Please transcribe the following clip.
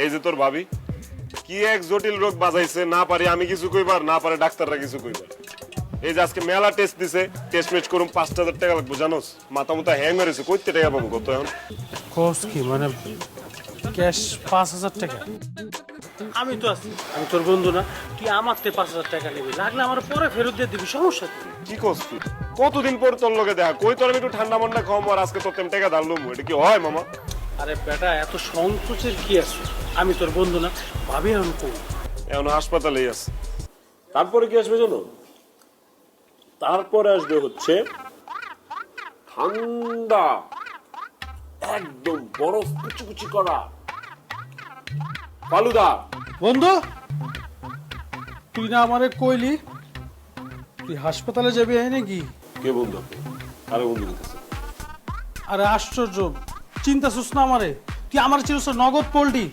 এই যে তোর ভাবি কি এক জটিল রোগ বাজাইছে, না পারি আমি কিছু কইবার, না পারে ডাক্তাররা কিছু কইবার। এই যে আজকে মেলা টেস্ট দিছে, টেস্ট মেচ করুম 5,000 টাকা লাগবে জানোস। মাথা মুথা হ্যাং হয়েছে, কইতে টাকা পাবো কত এখন? কোর্স কি মানে ক্যাশ 5,000 টাকা? আমি তো আছি, আমি তোর বন্ধু না? তুই আমার থেকে 5,000 টাকা নিবি, লাগলে আমার পরে ফেরত দিয়ে দিবি, সমস্যা কি? কি করছ তুই? কতদিন পর তোর লগে দেখা, কই তোর আমি একটু ঠান্ডা মান্ডা খাওয়াবো আর আজকে তোর তেম টাকা ধারলুম, এটা কি হয় মামা? আরে বেটা, এত সংকোচের কি আছে? আমি তোর বন্ধু না? ভাবি আমি করি। এখন হাসপাতালেই আছে। তারপরে কি আসবে জানো? তারপরে আসবে হচ্ছে ঠান্ডা, একদম বরফ কুচি করা ফালুদা। বন্ধু, তুই না আমারে কইলি তুই হাসপাতালে যাবি নাকি? কে বন্ধু আপনি? আরে বন্ধু দিতেছে। আরে আশ্চর্য, চিন্তা শুস না আমারে, তুই আমার চিরস নগদ পোল্টি।